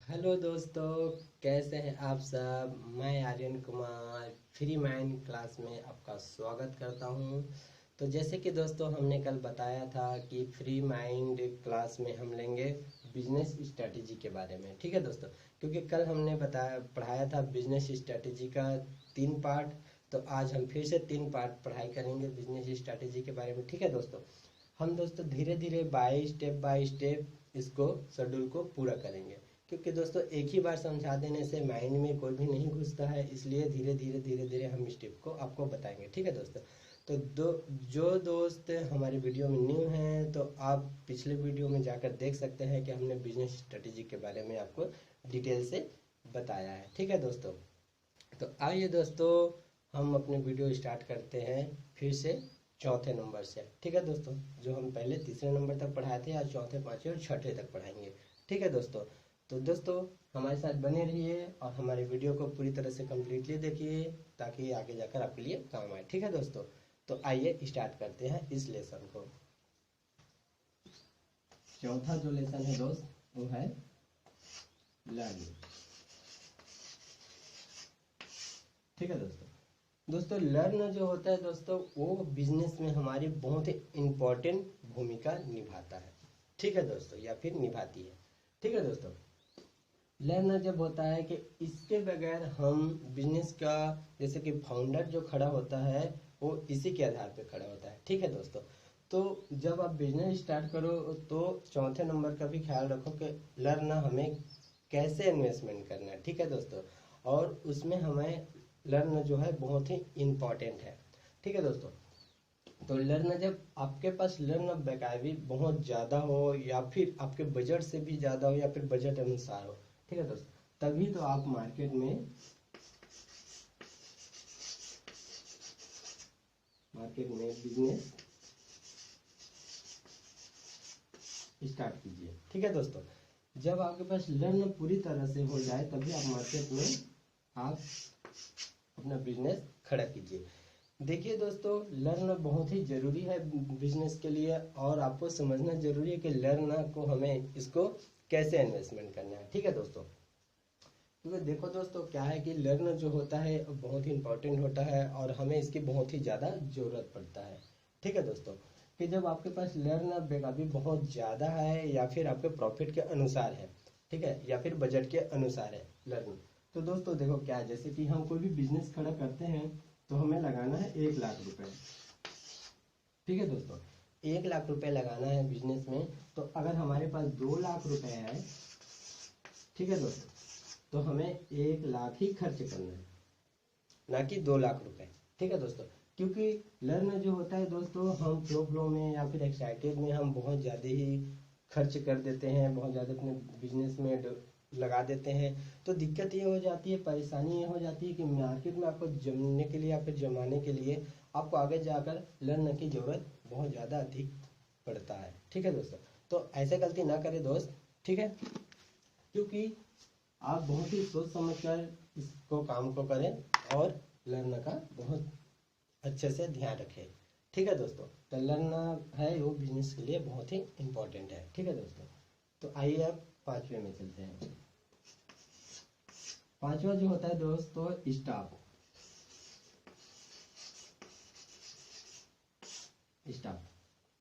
Hello दोस्तों, कैसे हैं आप सब। मैं Aryan Kumar free mind class में आपका स्वागत करता हूं। तो जैसे कि दोस्तों हमने कल बताया था कि फ्री माइंड क्लास में हम लेंगे बिजनेस स्ट्रेटेजी के बारे में। ठीक है दोस्तों, क्योंकि कल हमने बताया पढ़ाया था बिजनेस स्ट्रेटेजी का 3 पार्ट। तो आज हम फिर से 3 पार्ट पढ़ाई करेंगे बिजनेस स्ट्रेटेजी के बारे में। ठीक है दोस्तों, हम दोस्तों धीरे धीरे बाय स्टेप इसको शेड्यूल को पूरा करेंगे, क्योंकि दोस्तों एक ही बार समझा देने से माइंड में कोई भी नहीं घुसता है। इसलिए धीरे धीरे हम स्टेप को आपको बताएंगे। ठीक है दोस्तों, तो जो दोस्त हमारे वीडियो में न्यू हैं तो आप पिछले वीडियो में जाकर देख सकते हैं कि हमने बिजनेस स्ट्रेटेजी के बारे में आपको डिटेल से बताया है। ठीक है दोस्तों, तो आइए दोस्तों हम अपने वीडियो स्टार्ट करते हैं फिर से चौथे नंबर से। ठीक है दोस्तों, जो हम पहले तीसरे नंबर तक पढ़ाए थे आज चौथे पांचवें और छठे तक पढ़ाएंगे। ठीक है दोस्तों, तो दोस्तों हमारे साथ बने रहिए और हमारे वीडियो को पूरी तरह से कम्प्लीटली देखिए ताकि आगे जाकर आपके लिए काम आए। ठीक है दोस्तों, तो आइए स्टार्ट करते हैं इस लेसन को। चौथा जो लेसन है दोस्त वो है लर्न। ठीक है दोस्तों लर्न जो होता है दोस्तों वो बिजनेस में हमारी बहुत ही इम्पोर्टेंट भूमिका निभाता है। ठीक है दोस्तों, या फिर निभाती है। ठीक है दोस्तों, लर्न जब होता है कि इसके बगैर हम बिजनेस का जैसे कि फाउंडर जो खड़ा होता है वो इसी के आधार पे खड़ा होता है। ठीक है दोस्तों, तो जब आप बिजनेस स्टार्ट करो तो चौथे नंबर का भी ख्याल रखो कि लर्न हमें कैसे इन्वेस्टमेंट करना है। ठीक है दोस्तों, और उसमें हमें लर्न जो है बहुत ही इम्पोर्टेंट है। ठीक है दोस्तों, तो लर्न जब आपके पास लर्न बेकायदगी बहुत ज़्यादा हो या फिर आपके बजट से भी ज़्यादा हो या फिर बजट अनुसार हो। ठीक है दोस्तों, तभी तो आप मार्केट में बिजनेस स्टार्ट कीजिए। ठीक है दोस्तों, जब आपके पास लर्न पूरी तरह से हो जाए तभी आप मार्केट में आप अपना बिजनेस खड़ा कीजिए। देखिए दोस्तों लर्न बहुत ही ज़रूरी है बिजनेस के लिए और आपको समझना ज़रूरी है कि लर्न को हमें इसको कैसे इन्वेस्टमेंट करना है। ठीक है दोस्तों, क्योंकि देखो दोस्तों क्या है कि लर्न जो होता है बहुत ही इम्पोर्टेंट होता है और हमें इसकी बहुत ही ज़्यादा ज़रूरत पड़ता है। ठीक है दोस्तों, कि जब आपके पास लर्न बेकाबी बहुत ज़्यादा है या फिर आपके प्रॉफिट के अनुसार है, ठीक है, या फिर बजट के अनुसार है लर्न, तो दोस्तों देखो क्या है, जैसे कि हम कोई भी बिजनेस खड़ा करते हैं तो हमें लगाना है 1 लाख रुपए। ठीक है दोस्तों, 1 लाख रुपए लगाना है बिजनेस में। तो अगर हमारे पास 2 लाख रुपए है, ठीक है दोस्तों, तो हमें 1 लाख ही खर्च करना है, ना कि 2 लाख रुपए। ठीक है दोस्तों, क्योंकि लर्न जो होता है दोस्तों हम फ्लो में या फिर एक्साइटेड में हम बहुत ज़्यादा ही खर्च कर देते हैं, बहुत ज़्यादा अपने बिजनेस में लगा देते हैं। तो दिक्कत ये हो जाती है, परेशानी ये हो जाती है कि मार्केट में आपको जमने के लिए या फिर जमाने के लिए आपको आगे जाकर लर्न की ज़रूरत बहुत ज़्यादा अधिक पड़ता है। ठीक है दोस्तों, तो ऐसे गलती ना करें दोस्त। ठीक है, क्योंकि आप बहुत ही सोच समझ कर इसको काम को करें और लर्न का बहुत अच्छे से ध्यान रखें। ठीक है दोस्तों, तो लर्न है वो बिजनेस के लिए बहुत ही इम्पोर्टेंट है। ठीक है दोस्तों, तो आइए अब पांचवे में चलते हैं। पांचवा जो होता है दोस्तों स्टाफ। स्टाफ,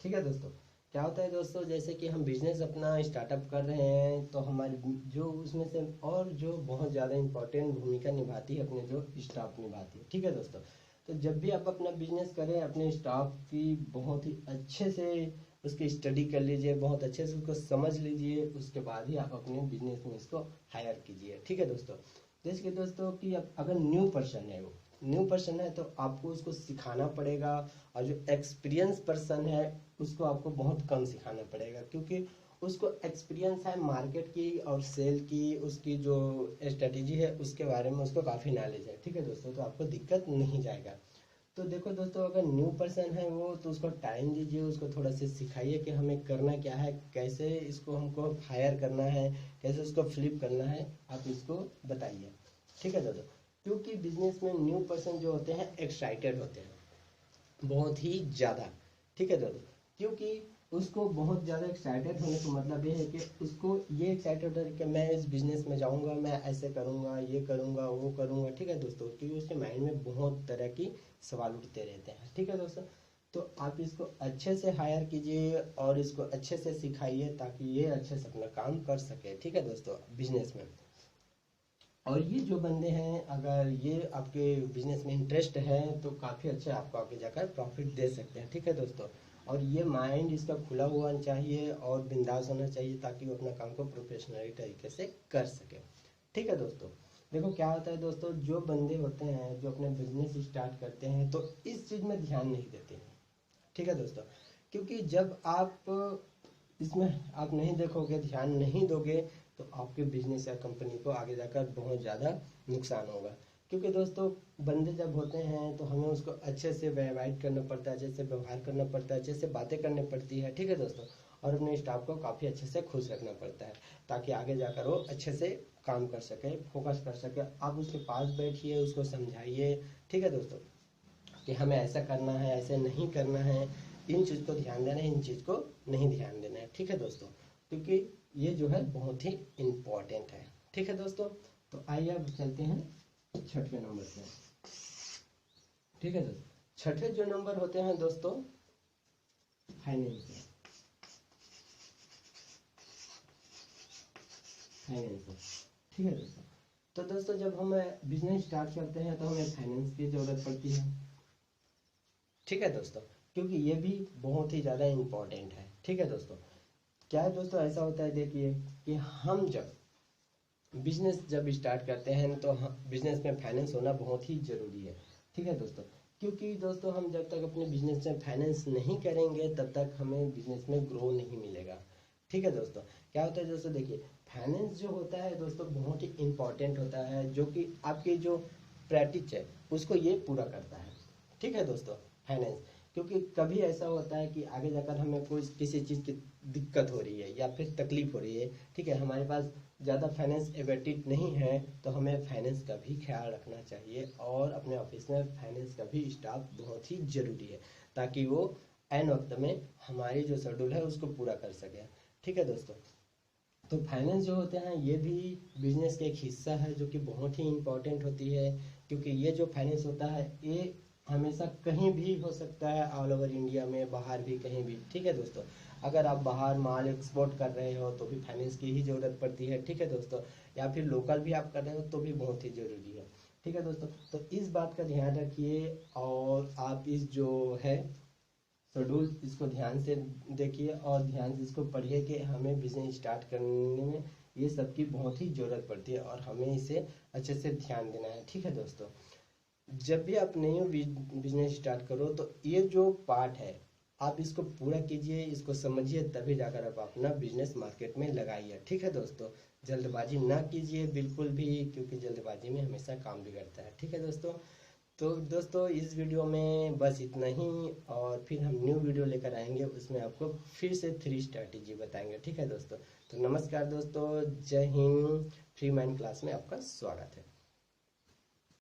ठीक है दोस्तों, क्या होता है दोस्तों, जैसे कि हम बिजनेस अपना स्टार्टअप कर रहे हैं तो हमारे जो उसमें से और जो बहुत ज़्यादा इम्पोर्टेंट भूमिका निभाती है अपने जो स्टाफ निभाती है। ठीक है दोस्तों, तो जब भी आप अपना बिजनेस करें अपने स्टाफ की बहुत ही अच्छे से उसकी स्टडी कर लीजिए, बहुत अच्छे से उसको समझ लीजिए, उसके बाद ही आप अपने बिजनेस में इसको हायर कीजिए। ठीक है दोस्तों, जैसे कि दोस्तों कि अगर न्यू पर्सन है तो आपको उसको सिखाना पड़ेगा, और जो एक्सपीरियंस पर्सन है उसको आपको बहुत कम सिखाना पड़ेगा, क्योंकि उसको एक्सपीरियंस है मार्केट की और सेल की, उसकी जो स्ट्रेटेजी है उसके बारे में उसको काफ़ी नॉलेज है। ठीक है दोस्तों, तो आपको दिक्कत नहीं जाएगा। तो देखो दोस्तों अगर न्यू पर्सन है वो तो उसको टाइम दीजिए, उसको थोड़ा सा सिखाइए कि हमें करना क्या है, कैसे इसको हमको हायर करना है, कैसे उसको फ्लिप करना है, आप इसको बताइए। ठीक है दोस्तों, क्योंकि बिजनेस में न्यू पर्सन जो होते हैं एक्साइटेड होते हैं बहुत ही ज़्यादा। ठीक है दोस्तों, क्योंकि उसको बहुत ज़्यादा एक्साइटेड होने का मतलब ये है कि उसको ये एक्साइटेड है कि मैं इस बिजनेस में जाऊंगा, मैं ऐसे करूंगा, ये करूंगा, वो करूंगा, ठीक है दोस्तों, क्योंकि उसके माइंड में बहुत तरह की सवाल उठते रहते हैं, ठीक है दोस्तों। तो आप इसको अच्छे से हायर कीजिए और इसको अच्छे से सिखाइए ताकि ये अच्छे से अपना काम कर सके, ठीक है दोस्तों, बिजनेस में। और ये जो बंदे हैं अगर ये आपके बिजनेस में इंटरेस्ट है तो काफ़ी अच्छे आपको आगे जाकर प्रॉफिट दे सकते हैं, ठीक है दोस्तों। और ये माइंड इसका खुला हुआ चाहिए और बिंदास होना चाहिए ताकि वो अपना काम को प्रोफेशनली तरीके से कर सके, ठीक है दोस्तों। देखो क्या होता है दोस्तों, जो बंदे होते हैं जो अपने बिजनेस स्टार्ट करते हैं तो इस चीज़ में ध्यान नहीं देते हैं, ठीक है दोस्तों। क्योंकि जब आप इसमें आप नहीं देखोगे, ध्यान नहीं दोगे, तो आपके बिजनेस या कंपनी को आगे जाकर बहुत ज़्यादा नुकसान होगा। क्योंकि दोस्तों बंदे जब होते हैं तो हमें उसको अच्छे से व्यवहार करना पड़ता है, अच्छे से व्यवहार करना पड़ता है, अच्छे से बातें करनी पड़ती है, ठीक है दोस्तों। और अपने स्टाफ को काफ़ी अच्छे से खुश रखना पड़ता है ताकि आगे जाकर वो अच्छे से काम कर सके, फोकस कर सके। आप उसके पास बैठिए, उसको समझाइए, ठीक है दोस्तों, कि हमें ऐसा करना है, ऐसे नहीं करना है, इन चीज़ को ध्यान देना है, इन चीज़ को नहीं ध्यान देना है, ठीक है दोस्तों। क्योंकि ये जो है बहुत ही इम्पोर्टेंट है, ठीक है दोस्तों। तो आइए अब चलते हैं छठवें नंबर पे, ठीक है दोस्तों। छठे जो नंबर होते हैं दोस्तों, फाइनेंस, ठीक है दोस्तों। तो दोस्तों जब हम बिजनेस स्टार्ट करते हैं तो हमें फाइनेंस की जरूरत पड़ती है, ठीक है दोस्तों, क्योंकि ये भी बहुत ही ज़्यादा इम्पोर्टेंट है, ठीक है दोस्तों। क्या है दोस्तों, ऐसा होता है देखिए कि हम जब बिजनेस जब स्टार्ट करते हैं तो बिजनेस में फाइनेंस होना बहुत ही ज़रूरी है, ठीक है दोस्तों। क्योंकि दोस्तों हम जब तक अपने बिजनेस में फाइनेंस नहीं करेंगे तब तक हमें बिजनेस में ग्रो नहीं मिलेगा, ठीक है दोस्तों। क्या होता है दोस्तों, देखिए फाइनेंस जो होता है दोस्तों बहुत ही इम्पोर्टेंट होता है, जो कि आपकी जो प्रैक्टिस है उसको ये पूरा करता है, ठीक है दोस्तों, फाइनेंस। क्योंकि कभी ऐसा होता है कि आगे जाकर हमें कोई किसी चीज़ की दिक्कत हो रही है या फिर तकलीफ हो रही है, ठीक है, हमारे पास ज़्यादा फाइनेंस एबिलिटी नहीं है, तो हमें फाइनेंस का भी ख्याल रखना चाहिए और अपने ऑफिस में फाइनेंस का भी स्टाफ बहुत ही ज़रूरी है ताकि वो एन वक्त में हमारी जो शेड्यूल है उसको पूरा कर सके, ठीक है दोस्तों। तो फाइनेंस जो होते हैं ये भी बिजनेस का एक हिस्सा है जो कि बहुत ही इम्पोर्टेंट होती है। क्योंकि ये जो फाइनेंस होता है ये हमेशा कहीं भी हो सकता है, ऑल ओवर इंडिया में, बाहर भी, कहीं भी, ठीक है दोस्तों। अगर आप बाहर माल एक्सपोर्ट कर रहे हो तो भी फाइनेंस की ही ज़रूरत पड़ती है, ठीक है दोस्तों, या फिर लोकल भी आप कर रहे हो तो भी बहुत ही ज़रूरी है, ठीक है दोस्तों। तो इस बात का ध्यान रखिए और आप इस जो है शेड्यूल इसको ध्यान से देखिए और ध्यान से इसको पढ़िए कि हमें बिजनेस स्टार्ट करने में ये सब की बहुत ही ज़रूरत पड़ती है और हमें इसे अच्छे से ध्यान देना है, ठीक है दोस्तों। जब भी आप नई बिजनेस स्टार्ट करो तो ये जो पार्ट है आप इसको पूरा कीजिए, इसको समझिए, तभी जाकर आप अपना बिजनेस मार्केट में लगाइए, ठीक है दोस्तों। जल्दबाजी ना कीजिए बिल्कुल भी, क्योंकि जल्दबाजी में हमेशा काम बिगड़ता है, ठीक है दोस्तों। तो दोस्तों इस वीडियो में बस इतना ही और फिर हम न्यू वीडियो लेकर आएंगे, उसमें आपको फिर से 3 स्ट्रैटेजी बताएंगे, ठीक है दोस्तों। तो नमस्कार दोस्तों, जय हिंद। फ्री माइंड क्लास में आपका स्वागत है।